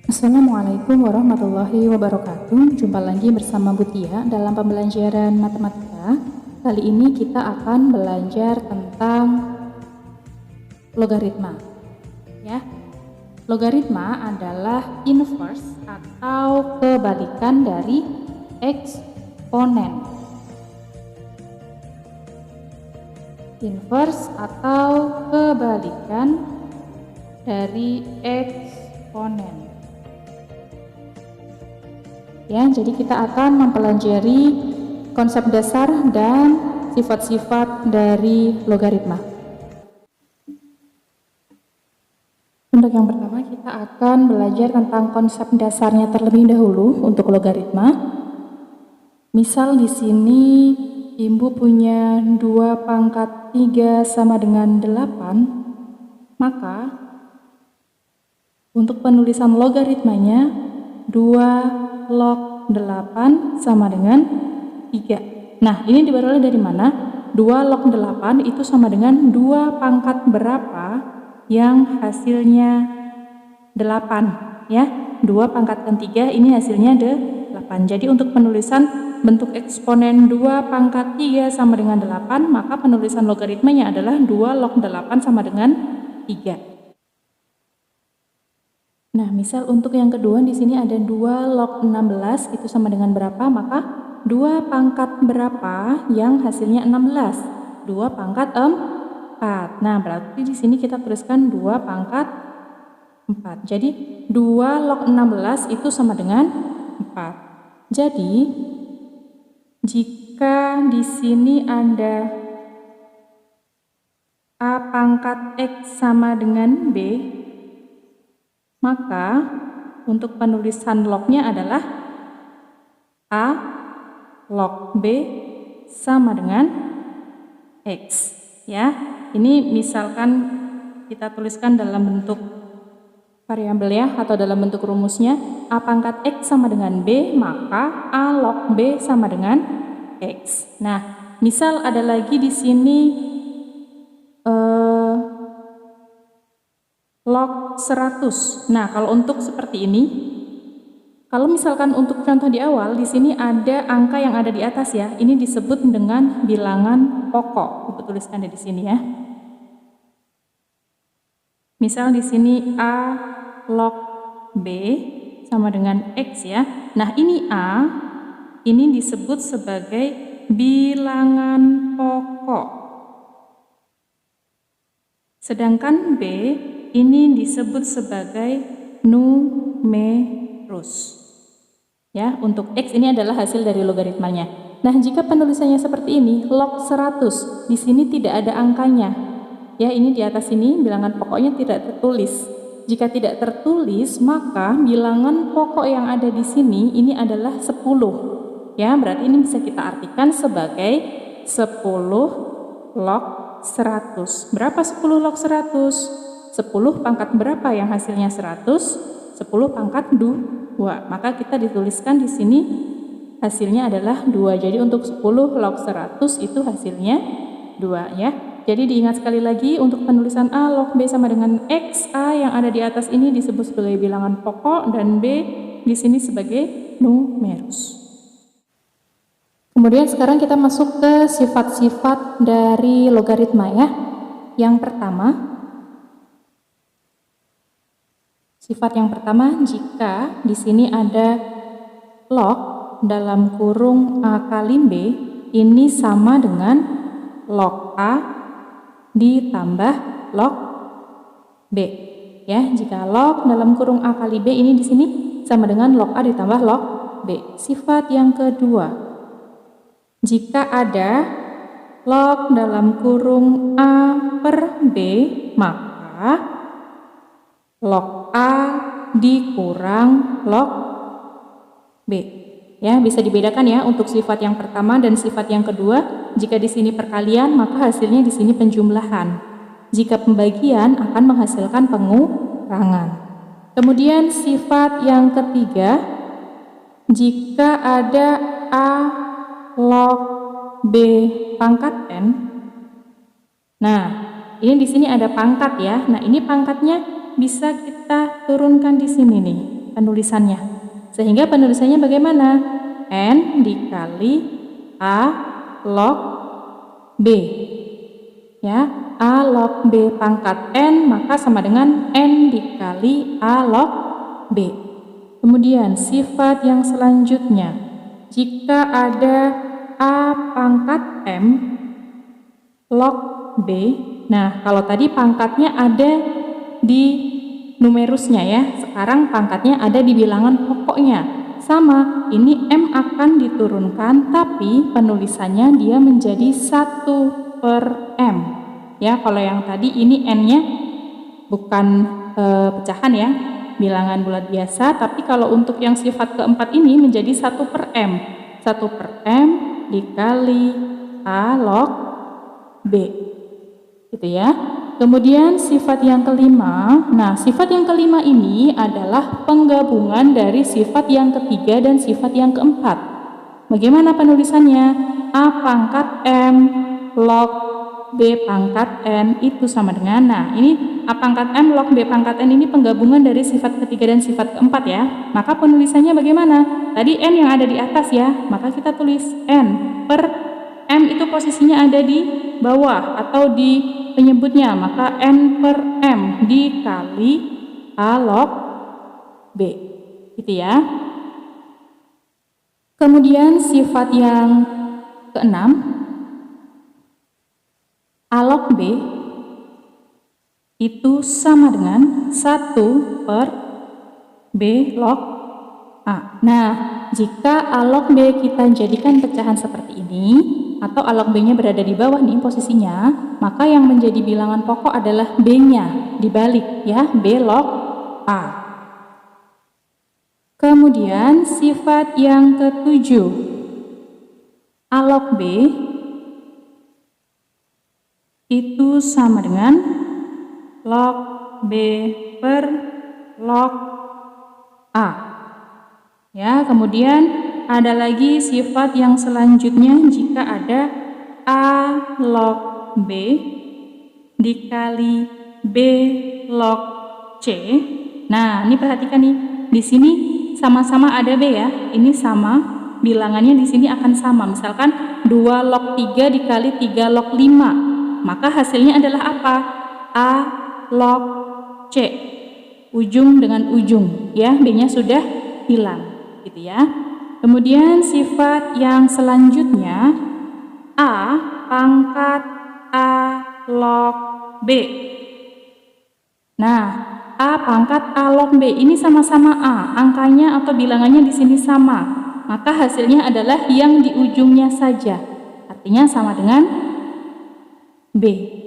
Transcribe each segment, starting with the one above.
Assalamualaikum warahmatullahi wabarakatuh. Jumpa lagi bersama Butia dalam pembelajaran matematika. Kali ini kita akan belajar tentang logaritma. Ya, logaritma adalah inverse atau kebalikan dari eksponen. Inverse atau kebalikan dari eksponen. Ya, jadi kita akan mempelajari konsep dasar dan sifat-sifat dari logaritma. Untuk yang pertama kita akan belajar tentang konsep dasarnya terlebih dahulu untuk logaritma. Misal di sini Ibu punya 2 pangkat 3 sama dengan 8, maka untuk penulisan logaritmanya 2 log 8 sama dengan 3. Nah, ini diperoleh dari mana? 2 log 8 itu sama dengan 2 pangkat berapa yang hasilnya 8, ya. 2 pangkatkan 3 ini hasilnya 8. Jadi untuk penulisan bentuk eksponen 2 pangkat 3 sama dengan 8, maka penulisan logaritmanya adalah 2 log 8 sama dengan 3. Nah, misal untuk yang kedua di sini ada 2 log 16 itu sama dengan berapa? Maka 2 pangkat berapa yang hasilnya 16? 2 pangkat 4. Nah, berarti di sini kita tuliskan 2 pangkat 4. Jadi 2 log 16 itu sama dengan 4. Jadi jika di sini ada A pangkat X sama dengan B, maka untuk penulisan lognya adalah A log B sama dengan X, ya. Ini misalkan kita tuliskan dalam bentuk variabel ya, atau dalam bentuk rumusnya A pangkat X sama dengan B, maka A log B sama dengan X. Nah, misal ada lagi di sini log 100. Nah, kalau untuk seperti ini, kalau misalkan untuk contoh di awal, di sini ada angka yang ada di atas ya. Ini disebut dengan bilangan pokok. Ibu tuliskan di sini ya. Misal di sini A log B sama dengan X ya. Nah, ini A, ini disebut sebagai bilangan pokok. Sedangkan B ini disebut sebagai numerus. Ya, untuk X ini adalah hasil dari logaritmanya. Nah, jika penulisannya seperti ini, log 100, di sini tidak ada angkanya. Ya, ini di atas ini bilangan pokoknya tidak tertulis. Jika tidak tertulis, maka bilangan pokok yang ada di sini ini adalah 10. Ya, berarti ini bisa kita artikan sebagai 10 log 100. Berapa 10 log 100? 10 pangkat berapa yang hasilnya 100? 10 pangkat 2. Maka kita dituliskan di sini hasilnya adalah 2. Jadi untuk 10 log 100 itu hasilnya 2 ya. Jadi diingat sekali lagi untuk penulisan A log B sama dengan X, A yang ada di atas ini disebut sebagai bilangan pokok dan B di sini sebagai numerus. Kemudian sekarang kita masuk ke sifat-sifat dari logaritma ya. Yang pertama, sifat yang pertama, jika di sini ada log dalam kurung A kali B, ini sama dengan log A ditambah log B. Ya, jika log dalam kurung A kali B ini di sini sama dengan log A ditambah log B. Sifat yang kedua, jika ada log dalam kurung A per B, maka log A dikurang log B. Ya, bisa dibedakan ya untuk sifat yang pertama dan sifat yang kedua. Jika di sini perkalian, maka hasilnya di sini penjumlahan. Jika pembagian akan menghasilkan pengurangan. Kemudian sifat yang ketiga, jika ada A log B pangkat N. Nah, ini di sini ada pangkat ya. Nah, ini pangkatnya bisa kita turunkan di sini nih. penulisannya. Sehingga penulisannya bagaimana? N dikali A log B. Ya, A log B pangkat N maka sama dengan N dikali A log B. Kemudian sifat yang selanjutnya, jika ada A pangkat M log B, nah kalau tadi pangkatnya ada di numerusnya ya, sekarang pangkatnya ada di bilangan pokoknya. Sama, ini M akan diturunkan tapi penulisannya dia menjadi 1 per M. Ya, kalau yang tadi ini N-nya bukan pecahan ya, bilangan bulat biasa, tapi kalau untuk yang sifat keempat ini menjadi 1 per M. 1 per M dikali A log B. Gitu ya. Kemudian sifat yang kelima, nah sifat yang kelima ini adalah penggabungan dari sifat yang ketiga dan sifat yang keempat. Bagaimana penulisannya? A pangkat M log B pangkat N itu sama dengan, nah ini A pangkat M log B pangkat N ini penggabungan dari sifat ketiga dan sifat keempat ya. Maka penulisannya bagaimana? Tadi N yang ada di atas ya, maka kita tulis N per M itu posisinya ada di bawah atau di penyebutnya, maka N per M dikali A log B, gitu ya. Kemudian sifat yang keenam, A log B itu sama dengan 1 per B log A. Nah, jika A log B kita jadikan pecahan seperti ini, atau A log B-nya berada di bawah nih posisinya, maka yang menjadi bilangan pokok adalah B-nya, dibalik ya, B log A. Kemudian sifat yang ketujuh, A log B itu sama dengan log B per log A. Ya, kemudian ada lagi sifat yang selanjutnya, jika ada A log B dikali B log C. Nah, ini perhatikan nih, di sini sama-sama ada B ya. Ini sama, bilangannya di sini akan sama. Misalkan 2 log 3 dikali 3 log 5. Maka hasilnya adalah apa? A log C. Ujung dengan ujung ya, B-nya sudah hilang gitu ya. Kemudian sifat yang selanjutnya, A pangkat A log B. Nah, A pangkat A log B ini sama-sama A, angkanya atau bilangannya di sini sama. Maka hasilnya adalah yang di ujungnya saja. Artinya sama dengan B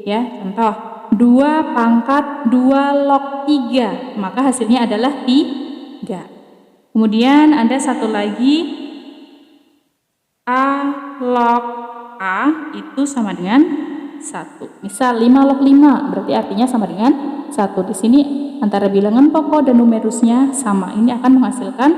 ya. Contoh, 2 pangkat 2 log 3, maka hasilnya adalah 3. Kemudian ada satu lagi, A log A itu sama dengan 1. Misal 5 log 5, berarti artinya sama dengan 1. Di sini antara bilangan pokok dan numerusnya sama. Ini akan menghasilkan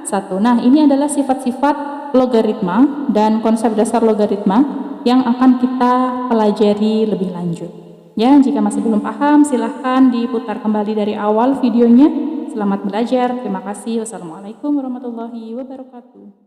1. Nah, ini adalah sifat-sifat logaritma dan konsep dasar logaritma yang akan kita pelajari lebih lanjut. Ya, jika masih belum paham, silahkan diputar kembali dari awal videonya. Selamat belajar. Terima kasih. Wassalamualaikum warahmatullahi wabarakatuh.